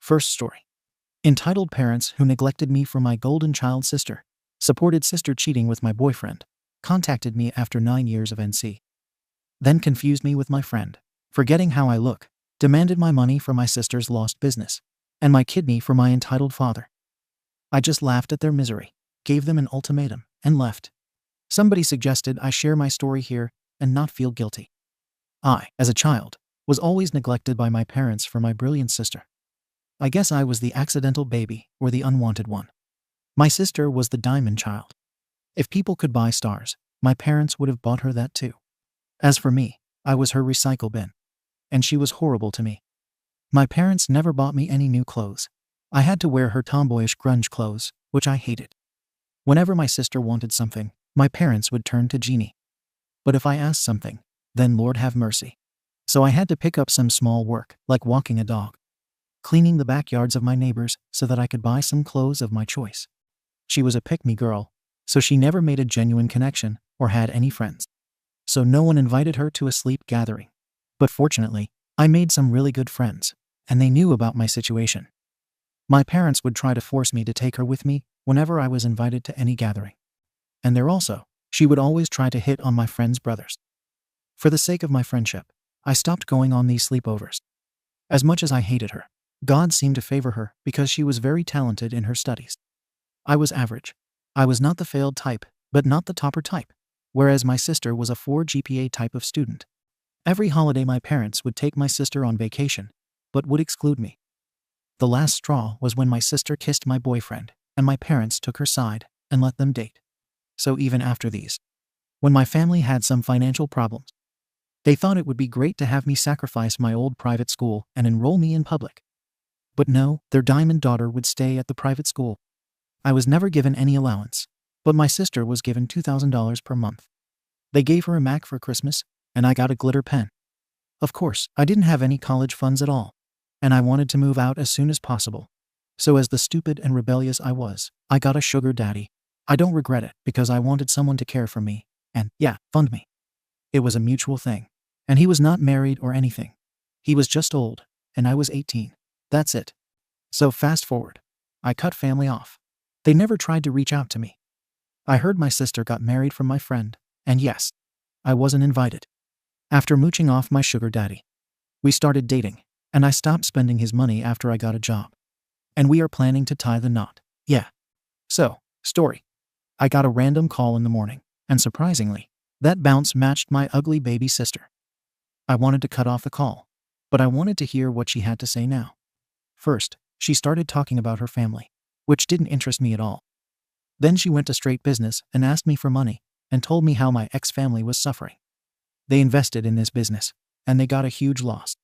First story. Entitled parents who neglected me for my golden child sister, supported sister cheating with my boyfriend, contacted me after 9 years of NC. Then confused me with my friend, forgetting how I look, demanded my money for my sister's lost business, and my kidney for my entitled father. I just laughed at their misery, gave them an ultimatum, and left. Somebody suggested I share my story here and not feel guilty. I, as a child, was always neglected by my parents for my brilliant sister. I guess I was the accidental baby or the unwanted one. My sister was the diamond child. If people could buy stars, my parents would have bought her that too. As for me, I was her recycle bin. And she was horrible to me. My parents never bought me any new clothes. I had to wear her tomboyish grunge clothes, which I hated. Whenever my sister wanted something, my parents would turn to Jeannie. But if I asked something, then Lord have mercy. So I had to pick up some small work, like walking a dog, cleaning the backyards of my neighbors so that I could buy some clothes of my choice. She was a pick-me girl, so she never made a genuine connection or had any friends. So no one invited her to a sleep gathering. But fortunately, I made some really good friends, and they knew about my situation. My parents would try to force me to take her with me whenever I was invited to any gathering. And she would always try to hit on my friends' brothers. For the sake of my friendship, I stopped going on these sleepovers. As much as I hated her, God seemed to favor her because she was very talented in her studies. I was average. I was not the failed type, but not the topper type, whereas my sister was a 4 GPA type of student. Every holiday my parents would take my sister on vacation, but would exclude me. The last straw was when my sister kissed my boyfriend, and my parents took her side and let them date. So even after these, when my family had some financial problems, they thought it would be great to have me sacrifice my old private school and enroll me in public. But no, their diamond daughter would stay at the private school. I was never given any allowance, but my sister was given $2,000 per month. They gave her a Mac for Christmas, and I got a glitter pen. Of course, I didn't have any college funds at all, and I wanted to move out as soon as possible. So as the stupid and rebellious I was, I got a sugar daddy. I don't regret it because I wanted someone to care for me and, fund me. It was a mutual thing, and he was not married or anything. He was just old, and I was 18. That's it. So fast forward. I cut family off. They never tried to reach out to me. I heard my sister got married from my friend, and yes, I wasn't invited. After mooching off my sugar daddy, we started dating, and I stopped spending his money after I got a job. And we are planning to tie the knot. So, story. I got a random call in the morning, and surprisingly, that bounce matched my ugly baby sister. I wanted to cut off the call, but I wanted to hear what she had to say now. First, she started talking about her family, which didn't interest me at all. Then she went to straight business and asked me for money and told me how my ex-family was suffering. They invested in this business, and they got a huge loss.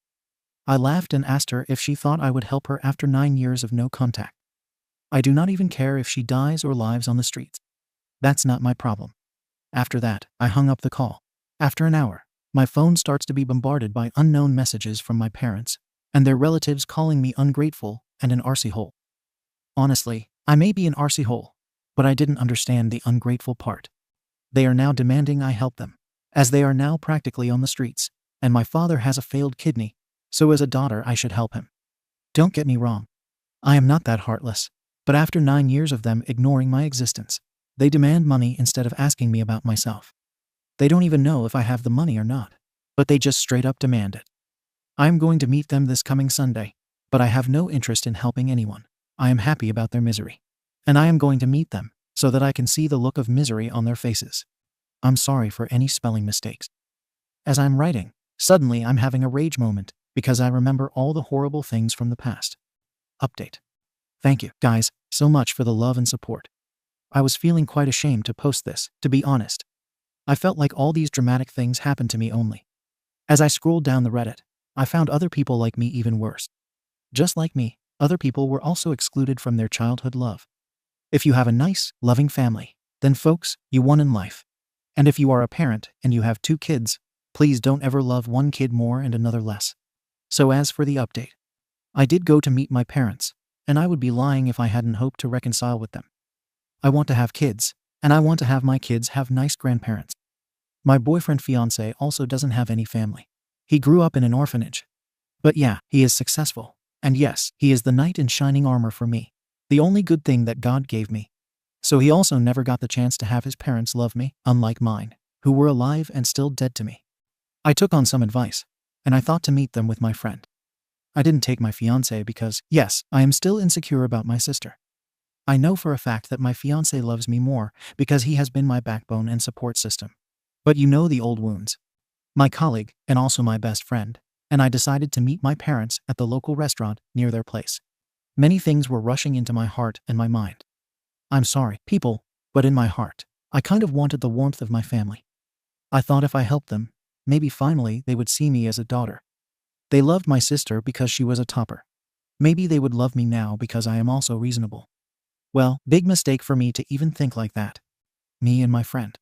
I laughed and asked her if she thought I would help her after 9 years of no contact. I do not even care if she dies or lives on the streets. That's not my problem. After that, I hung up the call. After an hour, my phone starts to be bombarded by unknown messages from my parents and their relatives calling me ungrateful and an arsey hole. Honestly, I may be an arsey hole, but I didn't understand the ungrateful part. They are now demanding I help them, as they are now practically on the streets, and my father has a failed kidney, so as a daughter I should help him. Don't get me wrong. I am not that heartless, but after 9 years of them ignoring my existence, they demand money instead of asking me about myself. They don't even know if I have the money or not, but they just straight up demand it. I am going to meet them this coming Sunday, but I have no interest in helping anyone. I am happy about their misery, and I am going to meet them so that I can see the look of misery on their faces. I'm sorry for any spelling mistakes. As I'm writing, suddenly I'm having a rage moment because I remember all the horrible things from the past. Update. Thank you, guys, so much for the love and support. I was feeling quite ashamed to post this, to be honest. I felt like all these dramatic things happened to me only. As I scrolled down the Reddit, I found other people like me even worse. Just like me, other people were also excluded from their childhood love. If you have a nice, loving family, then folks, you won in life. And if you are a parent and you have 2 kids, please don't ever love one kid more and another less. So as for the update, I did go to meet my parents, and I would be lying if I hadn't hoped to reconcile with them. I want to have kids, and I want to have my kids have nice grandparents. My boyfriend fiancé also doesn't have any family. He grew up in an orphanage. But yeah, he is successful, And yes, he is the knight in shining armor for me. The only good thing that God gave me. So he also never got the chance to have his parents love me, unlike mine, who were alive and still dead to me. I took on some advice, and I thought to meet them with my friend. I didn't take my fiancé because, yes, I am still insecure about my sister. I know for a fact that my fiancé loves me more because he has been my backbone and support system. But you know the old wounds. My colleague, and also my best friend, and I decided to meet my parents at the local restaurant near their place. Many things were rushing into my heart and my mind. I'm sorry, people, but in my heart, I kind of wanted the warmth of my family. I thought if I helped them, maybe finally they would see me as a daughter. They loved my sister because she was a topper. Maybe they would love me now because I am also reasonable. Well, big mistake for me to even think like that. Me and my friend.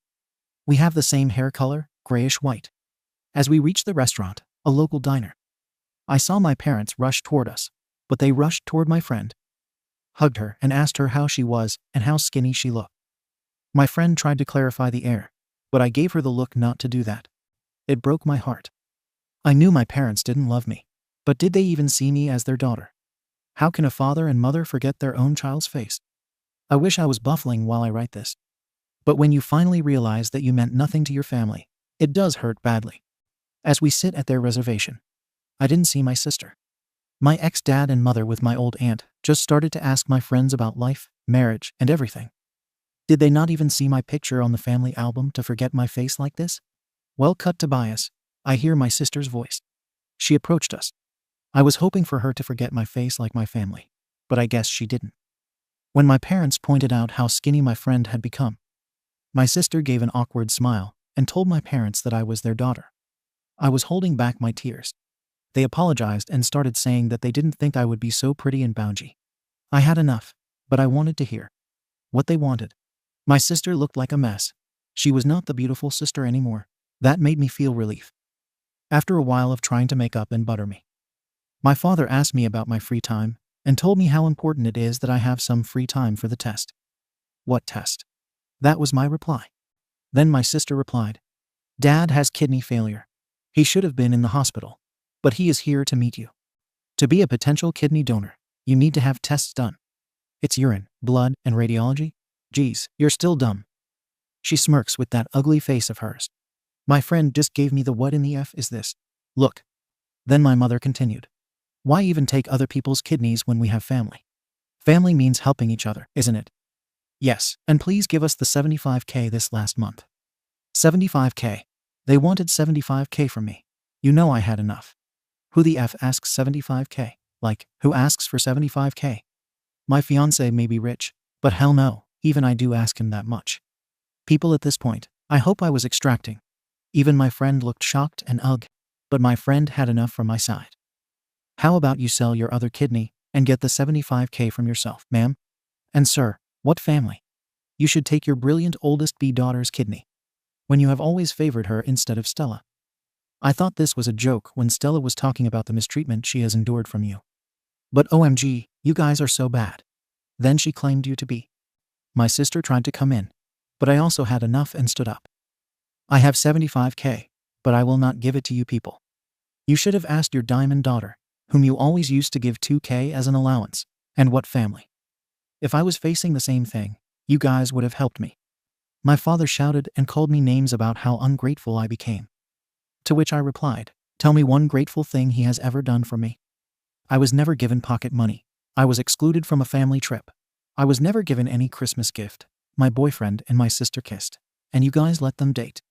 We have the same hair color, grayish-white. As we reached the restaurant, a local diner, I saw my parents rush toward us, but they rushed toward my friend, hugged her and asked her how she was and how skinny she looked. My friend tried to clarify the air, but I gave her the look not to do that. It broke my heart. I knew my parents didn't love me, but did they even see me as their daughter? How can a father and mother forget their own child's face? I wish I was buffling while I write this. But when you finally realize that you meant nothing to your family, it does hurt badly. As we sit at their reservation, I didn't see my sister. My ex-dad and mother with my old aunt just started to ask my friends about life, marriage, and everything. Did they not even see my picture on the family album to forget my face like this? Well, cut to bias. I hear my sister's voice. She approached us. I was hoping for her to forget my face like my family, but I guess she didn't. When my parents pointed out how skinny my friend had become, my sister gave an awkward smile and told my parents that I was their daughter. I was holding back my tears. They apologized and started saying that they didn't think I would be so pretty and bouncy. I had enough, but I wanted to hear what they wanted. My sister looked like a mess. She was not the beautiful sister anymore. That made me feel relief. After a while of trying to make up and butter me, my father asked me about my free time and told me how important it is that I have some free time for the test. What test? That was my reply. Then my sister replied, Dad has kidney failure. He should have been in the hospital, but he is here to meet you. To be a potential kidney donor, you need to have tests done. It's urine, blood, and radiology. Geez, you're still dumb. She smirks with that ugly face of hers. My friend just gave me the what in the F is this? Look. Then my mother continued. Why even take other people's kidneys when we have family? Family means helping each other, isn't it? Yes, and please give us the $75K this last month. $75K. They wanted $75K from me. You know I had enough. Who the F asks $75K? Like, who asks for $75K? My fiancé may be rich, but hell no, even I do ask him that much. People at this point, I hope I was extracting. Even my friend looked shocked and ugh, but my friend had enough from my side. How about you sell your other kidney and get the $75K from yourself, ma'am? And sir, what family? You should take your brilliant oldest B daughter's kidney, when you have always favored her instead of Stella. I thought this was a joke when Stella was talking about the mistreatment she has endured from you. But OMG, you guys are so bad. Then she claimed you to be. My sister tried to come in, but I also had enough and stood up. I have $75K, but I will not give it to you people. You should have asked your diamond daughter, whom you always used to give $2K as an allowance, and what family. If I was facing the same thing, you guys would have helped me. My father shouted and called me names about how ungrateful I became. To which I replied, tell me one grateful thing he has ever done for me. I was never given pocket money. I was excluded from a family trip. I was never given any Christmas gift. My boyfriend and my sister kissed, and you guys let them date.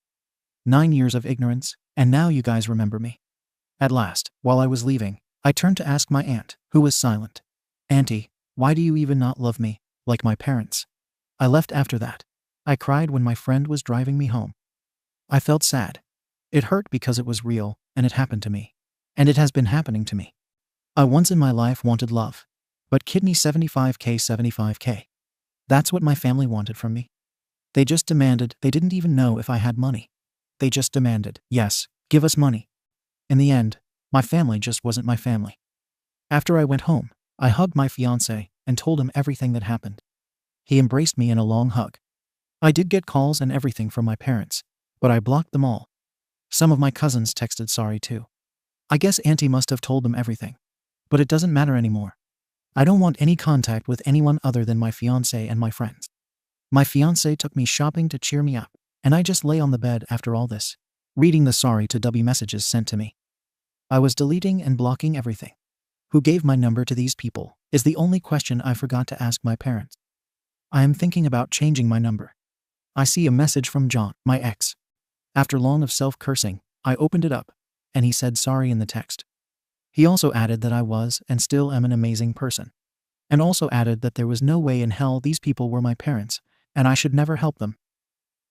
9 years of ignorance, and now you guys remember me. At last, while I was leaving, I turned to ask my aunt, who was silent. Auntie, why do you even not love me, like my parents? I left after that. I cried when my friend was driving me home. I felt sad. It hurt because it was real, and it happened to me. And it has been happening to me. I once in my life wanted love. But kidney $75K. That's what my family wanted from me. They just demanded, they didn't even know if I had money. They just demanded, yes, give us money. In the end, my family just wasn't my family. After I went home, I hugged my fiancé and told him everything that happened. He embraced me in a long hug. I did get calls and everything from my parents, but I blocked them all. Some of my cousins texted sorry too. I guess Auntie must have told them everything. But it doesn't matter anymore. I don't want any contact with anyone other than my fiancé and my friends. My fiancé took me shopping to cheer me up, and I just lay on the bed after all this, reading the sorry to W messages sent to me. I was deleting and blocking everything. Who gave my number to these people is the only question I forgot to ask my parents. I am thinking about changing my number. I see a message from John, my ex. After long of self-cursing, I opened it up, and he said sorry in the text. He also added that I was and still am an amazing person, and also added that there was no way in hell these people were my parents, and I should never help them.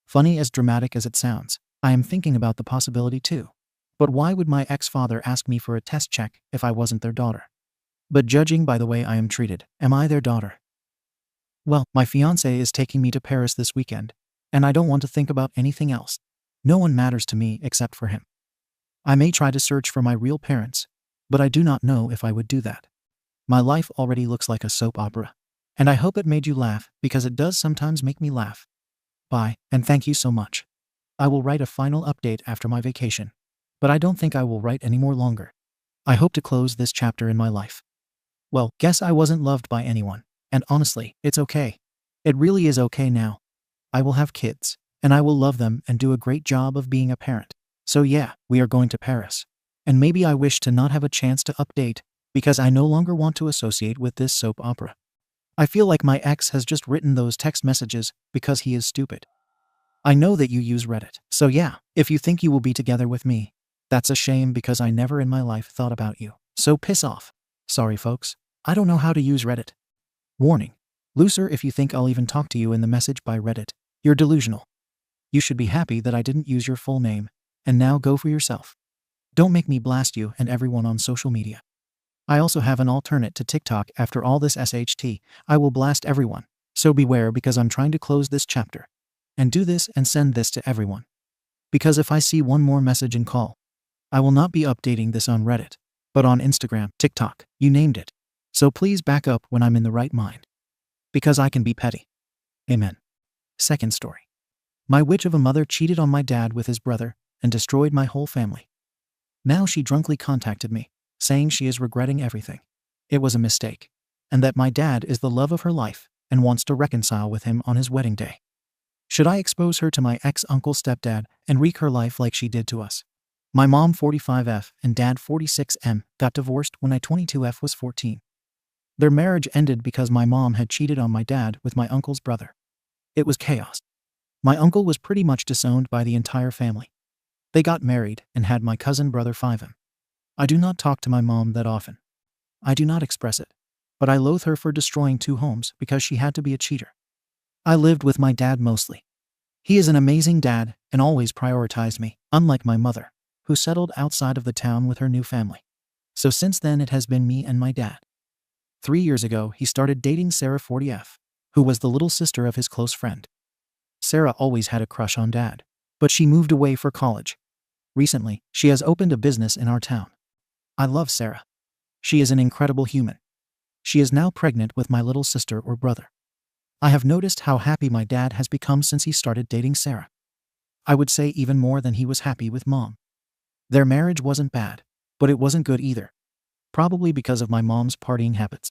Funny as dramatic as it sounds, I am thinking about the possibility too. But why would my ex-father ask me for a test check if I wasn't their daughter? But judging by the way I am treated, am I their daughter? Well, my fiancé is taking me to Paris this weekend, and I don't want to think about anything else. No one matters to me except for him. I may try to search for my real parents, but I do not know if I would do that. My life already looks like a soap opera, and I hope it made you laugh because it does sometimes make me laugh. Bye, and thank you so much. I will write a final update after my vacation, but I don't think I will write any more longer. I hope to close this chapter in my life. Well, guess I wasn't loved by anyone, and honestly, it's okay. It really is okay now. I will have kids, and I will love them and do a great job of being a parent. So yeah, we are going to Paris. And maybe I wish to not have a chance to update, because I no longer want to associate with this soap opera. I feel like my ex has just written those text messages because he is stupid. I know that you use Reddit, so yeah, if you think you will be together with me, that's a shame because I never in my life thought about you. So piss off. Sorry folks, I don't know how to use Reddit. Warning. Loser, if you think I'll even talk to you in the message by Reddit, you're delusional. You should be happy that I didn't use your full name, and now go for yourself. Don't make me blast you and everyone on social media. I also have an alternate to TikTok after all this SHT. I will blast everyone, so beware because I'm trying to close this chapter. And do this and send this to everyone. Because if I see one more message and call, I will not be updating this on Reddit, but on Instagram, TikTok, you named it. So please back up when I'm in the right mind. Because I can be petty. Amen. Second story. My witch of a mother cheated on my dad with his brother and destroyed my whole family. Now she drunkenly contacted me, saying she is regretting everything. It was a mistake, and that my dad is the love of her life and wants to reconcile with him on his wedding day. Should I expose her to my ex-uncle stepdad and wreak her life like she did to us? My mom 45F and dad 46M got divorced when I 22F was 14. Their marriage ended because my mom had cheated on my dad with my uncle's brother. It was chaos. My uncle was pretty much disowned by the entire family. They got married and had my cousin brother 5M. I do not talk to my mom that often. I do not express it, but I loathe her for destroying 2 homes because she had to be a cheater. I lived with my dad mostly. He is an amazing dad and always prioritized me, unlike my mother, who settled outside of the town with her new family. So since then it has been me and my dad. 3 years ago he started dating Sarah 40F, who was the little sister of his close friend. Sarah always had a crush on dad, but she moved away for college. Recently, she has opened a business in our town. I love Sarah. She is an incredible human. She is now pregnant with my little sister or brother. I have noticed how happy my dad has become since he started dating Sarah. I would say even more than he was happy with mom. Their marriage wasn't bad, but it wasn't good either. Probably because of my mom's partying habits.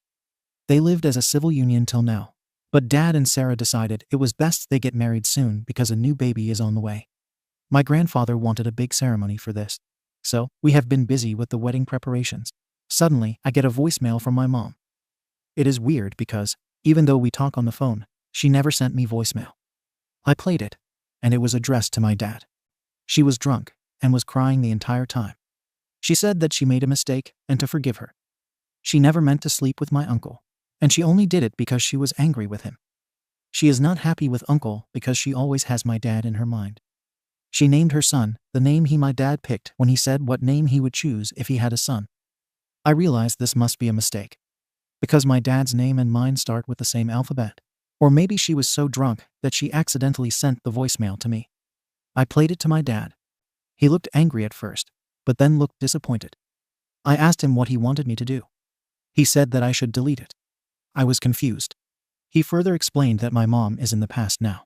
They lived as a civil union till now, but dad and Sarah decided it was best they get married soon because a new baby is on the way. My grandfather wanted a big ceremony for this, so we have been busy with the wedding preparations. Suddenly, I get a voicemail from my mom. It is weird because, even though we talk on the phone, she never sent me voicemail. I played it, and it was addressed to my dad. She was drunk and was crying the entire time. She said that she made a mistake and to forgive her. She never meant to sleep with my uncle, and she only did it because she was angry with him. She is not happy with uncle because she always has my dad in her mind. She named her son the name my dad picked when he said what name he would choose if he had a son. I realized this must be a mistake, because my dad's name and mine start with the same alphabet. Or maybe she was so drunk that she accidentally sent the voicemail to me. I played it to my dad. He looked angry at first, but then looked disappointed. I asked him what he wanted me to do. He said that I should delete it. I was confused. He further explained that my mom is in the past now.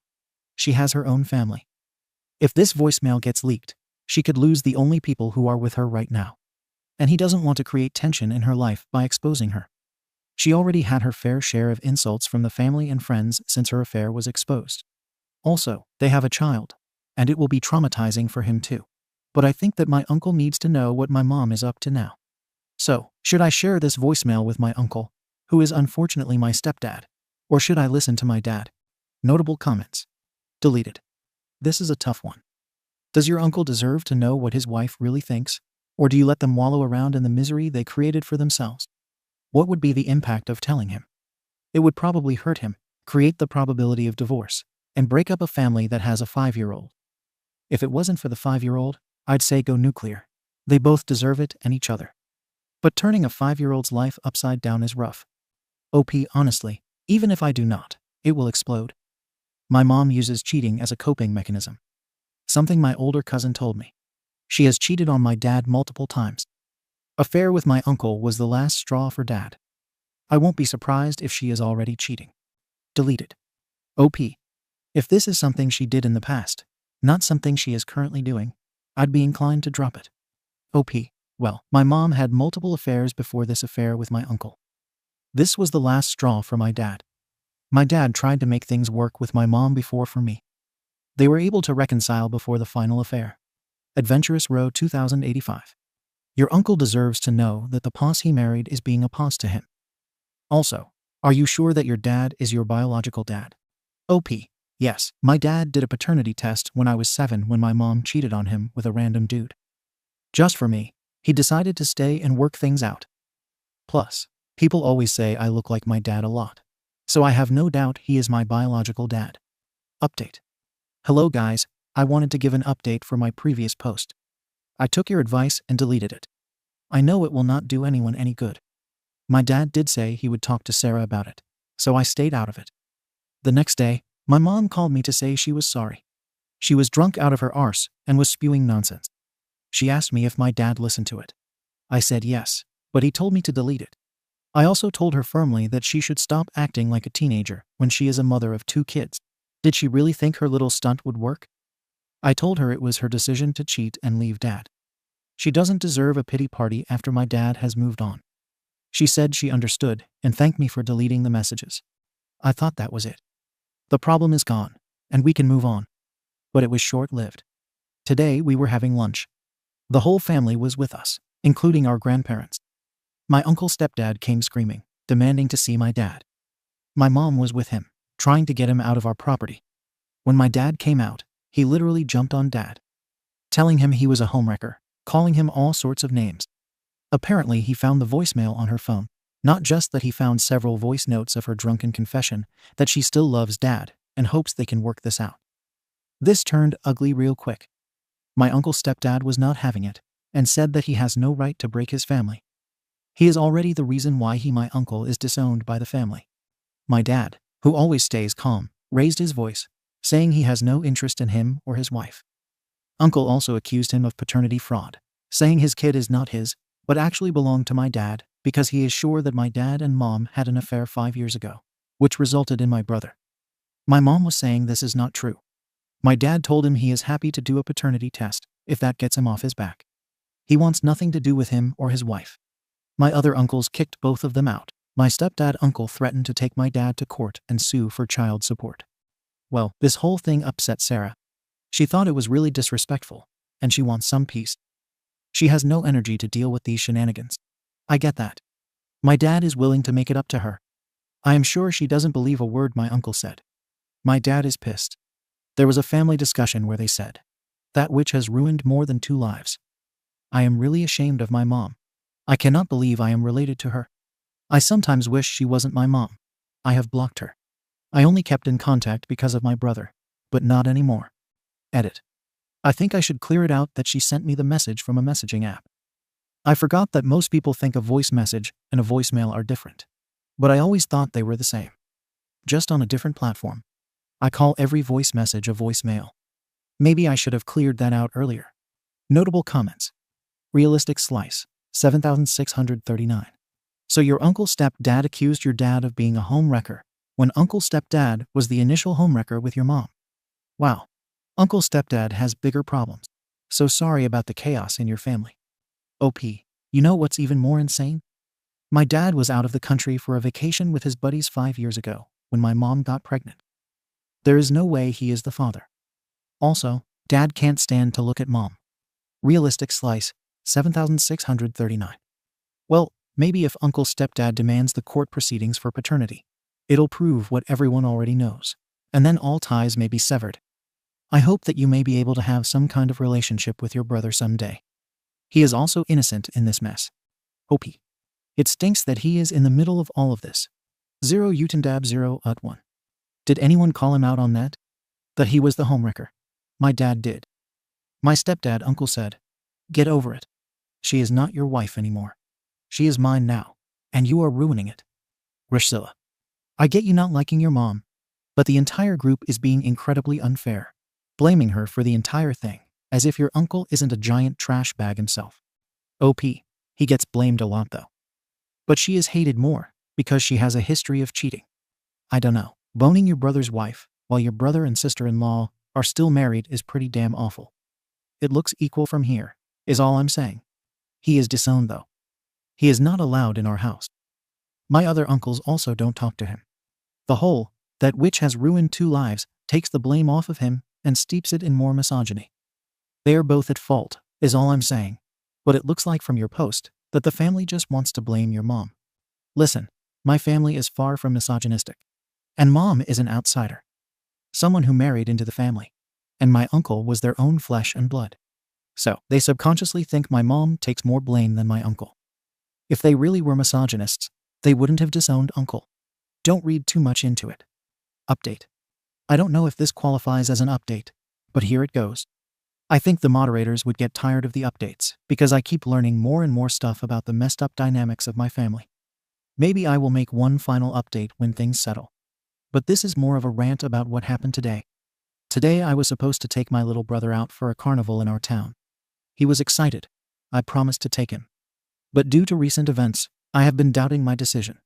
She has her own family. If this voicemail gets leaked, she could lose the only people who are with her right now. and he doesn't want to create tension in her life by exposing her. She already had her fair share of insults from the family and friends since her affair was exposed. Also, they have a child, and it will be traumatizing for him too. But I think that my uncle needs to know what my mom is up to now. So, should I share this voicemail with my uncle, who is unfortunately my stepdad, or should I listen to my dad? Notable comments. Deleted. This is a tough one. Does your uncle deserve to know what his wife really thinks, or do you let them wallow around in the misery they created for themselves? What would be the impact of telling him? It would probably hurt him, create the probability of divorce, and break up a family that has a 5-year-old. If it wasn't for the 5-year-old, I'd say go nuclear. They both deserve it and each other. But turning a 5-year-old's life upside down is rough. OP, honestly, even if I do not, it will explode. My mom uses cheating as a coping mechanism. Something my older cousin told me. She has cheated on my dad multiple times. Affair with my uncle was the last straw for dad. I won't be surprised if she is already cheating. Deleted. OP. If this is something she did in the past, not something she is currently doing, I'd be inclined to drop it. OP. Well, my mom had multiple affairs before this affair with my uncle. This was the last straw for my dad. My dad tried to make things work with my mom before for me. They were able to reconcile before the final affair. Adventurous Row 2085. Your uncle deserves to know that the boss he married is being a boss to him. Also, are you sure that your dad is your biological dad? OP. Yes, my dad did a paternity test when I was 7 when my mom cheated on him with a random dude. Just for me, he decided to stay and work things out. Plus, people always say I look like my dad a lot. So I have no doubt he is my biological dad. Update. Hello guys, I wanted to give an update for my previous post. I took your advice and deleted it. I know it will not do anyone any good. My dad did say he would talk to Sarah about it, so I stayed out of it. The next day, my mom called me to say she was sorry. She was drunk out of her arse and was spewing nonsense. She asked me if my dad listened to it. I said yes, but he told me to delete it. I also told her firmly that she should stop acting like a teenager when she is a mother of 2 kids. Did she really think her little stunt would work? I told her it was her decision to cheat and leave dad. She doesn't deserve a pity party after my dad has moved on. She said she understood and thanked me for deleting the messages. I thought that was it. The problem is gone, and we can move on. But it was short-lived. Today we were having lunch. The whole family was with us, including our grandparents. My uncle's stepdad came screaming, demanding to see my dad. My mom was with him, trying to get him out of our property. When my dad came out, he literally jumped on dad, telling him he was a homewrecker, calling him all sorts of names. Apparently he found the voicemail on her phone. Not just that, he found several voice notes of her drunken confession that she still loves dad and hopes they can work this out. This turned ugly real quick. My uncle's stepdad was not having it and said that he has no right to break his family. He is already the reason why my uncle is disowned by the family. My dad, who always stays calm, raised his voice, saying he has no interest in him or his wife. Uncle also accused him of paternity fraud, saying his kid is not his, but actually belonged to my dad because he is sure that my dad and mom had an affair 5 years ago, which resulted in my brother. My mom was saying this is not true. My dad told him he is happy to do a paternity test if that gets him off his back. He wants nothing to do with him or his wife. My other uncles kicked both of them out. My stepdad uncle threatened to take my dad to court and sue for child support. Well, this whole thing upset Sarah. She thought it was really disrespectful, and she wants some peace. She has no energy to deal with these shenanigans. I get that. My dad is willing to make it up to her. I am sure she doesn't believe a word my uncle said. My dad is pissed. There was a family discussion where they said, "That witch has ruined more than 2 lives." I am really ashamed of my mom. I cannot believe I am related to her. I sometimes wish she wasn't my mom. I have blocked her. I only kept in contact because of my brother, but not anymore. Edit. I think I should clear it out that she sent me the message from a messaging app. I forgot that most people think a voice message and a voicemail are different. But I always thought they were the same. Just on a different platform. I call every voice message a voicemail. Maybe I should have cleared that out earlier. Notable comments. Realistic Slice, 7639. So your uncle stepdad accused your dad of being a homewrecker when uncle stepdad was the initial homewrecker with your mom. Wow. Uncle stepdad has bigger problems. So sorry about the chaos in your family. OP. You know what's even more insane? My dad was out of the country for a vacation with his buddies 5 years ago when my mom got pregnant. There is no way he is the father. Also, dad can't stand to look at mom. Realistic slice, 7,639. Well, maybe if Uncle Stepdad demands the court proceedings for paternity, it'll prove what everyone already knows, and then all ties may be severed. I hope that you may be able to have some kind of relationship with your brother someday. He is also innocent in this mess. Hope he. It stinks that he is in the middle of all of this. 0 Utendab 0 ut 1. Did anyone call him out on that? That he was the homewrecker? My dad did. My stepdad uncle said, "Get over it. She is not your wife anymore. She is mine now, and you are ruining it." Rishzilla. I get you not liking your mom, but the entire group is being incredibly unfair, blaming her for the entire thing, as if your uncle isn't a giant trash bag himself. OP. He gets blamed a lot though. But she is hated more, because she has a history of cheating. I don't know, boning your brother's wife, while your brother and sister-in-law are still married is pretty damn awful. It looks equal from here, is all I'm saying. He is disowned though. He is not allowed in our house. My other uncles also don't talk to him. The whole, that witch has ruined 2 lives, takes the blame off of him and steeps it in more misogyny. They are both at fault, is all I'm saying. But it looks like from your post that the family just wants to blame your mom. Listen, my family is far from misogynistic. And mom is an outsider. Someone who married into the family. And my uncle was their own flesh and blood. So, they subconsciously think my mom takes more blame than my uncle. If they really were misogynists, they wouldn't have disowned uncle. Don't read too much into it. Update. I don't know if this qualifies as an update, but here it goes. I think the moderators would get tired of the updates because I keep learning more and more stuff about the messed up dynamics of my family. Maybe I will make one final update when things settle. But this is more of a rant about what happened today. Today I was supposed to take my little brother out for a carnival in our town. He was excited. I promised to take him. But due to recent events, I have been doubting my decision.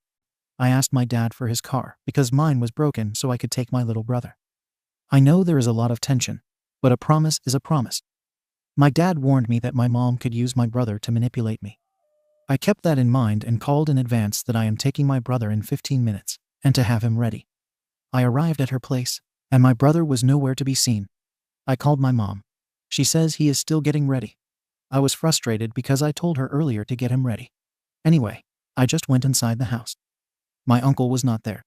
I asked my dad for his car because mine was broken so I could take my little brother. I know there is a lot of tension, but a promise is a promise. My dad warned me that my mom could use my brother to manipulate me. I kept that in mind and called in advance that I am taking my brother in 15 minutes and to have him ready. I arrived at her place, and my brother was nowhere to be seen. I called my mom. She says he is still getting ready. I was frustrated because I told her earlier to get him ready. Anyway, I just went inside the house. My uncle was not there.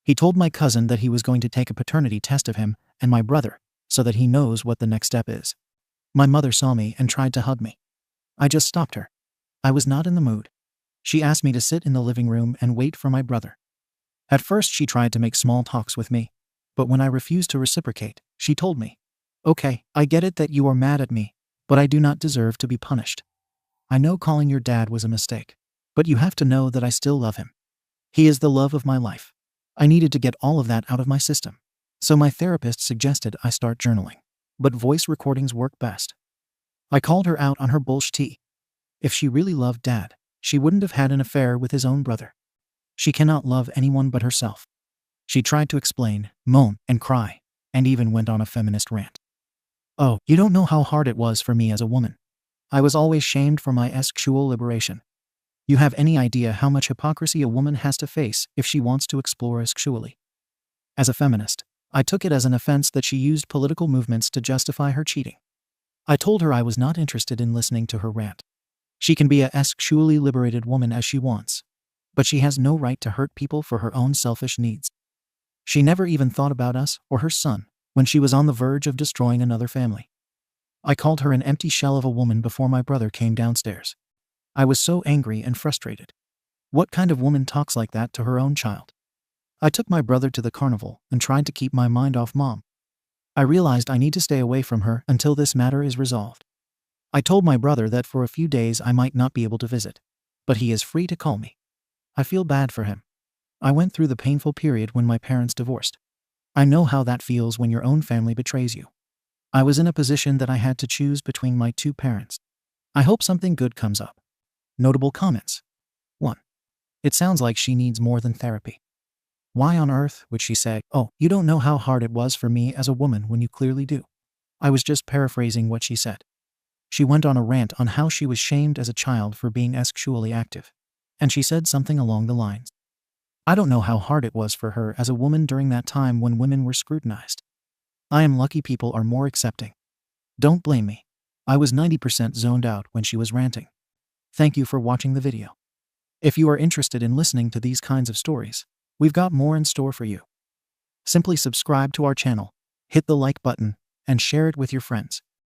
He told my cousin that he was going to take a paternity test of him and my brother so that he knows what the next step is. My mother saw me and tried to hug me. I just stopped her. I was not in the mood. She asked me to sit in the living room and wait for my brother. At first she tried to make small talks with me, but when I refused to reciprocate, she told me, "Okay, I get it that you are mad at me, but I do not deserve to be punished. I know calling your dad was a mistake, but you have to know that I still love him. He is the love of my life." I needed to get all of that out of my system, so my therapist suggested I start journaling, but voice recordings work best. I called her out on her bullshit. If she really loved dad, she wouldn't have had an affair with his own brother. She cannot love anyone but herself. She tried to explain, moan, and cry, and even went on a feminist rant. Oh, you don't know how hard it was for me as a woman. I was always shamed for my sexual liberation. You have any idea how much hypocrisy a woman has to face if she wants to explore sexually? As a feminist, I took it as an offense that she used political movements to justify her cheating. I told her I was not interested in listening to her rant. She can be a sexually liberated woman as she wants, but she has no right to hurt people for her own selfish needs. She never even thought about us or her son when she was on the verge of destroying another family. I called her an empty shell of a woman before my brother came downstairs. I was so angry and frustrated. What kind of woman talks like that to her own child? I took my brother to the carnival and tried to keep my mind off mom. I realized I need to stay away from her until this matter is resolved. I told my brother that for a few days I might not be able to visit, but he is free to call me. I feel bad for him. I went through the painful period when my parents divorced. I know how that feels when your own family betrays you. I was in a position that I had to choose between my 2 parents. I hope something good comes up. Notable comments. 1. It sounds like she needs more than therapy. Why on earth would she say, "Oh, you don't know how hard it was for me as a woman," when you clearly do? I was just paraphrasing what she said. She went on a rant on how she was shamed as a child for being sexually active. And she said something along the lines, "I don't know how hard it was for her as a woman during that time when women were scrutinized. I am lucky people are more accepting. Don't blame me. I was 90% zoned out when she was ranting." Thank you for watching the video. If you are interested in listening to these kinds of stories, we've got more in store for you. Simply subscribe to our channel, hit the like button, and share it with your friends.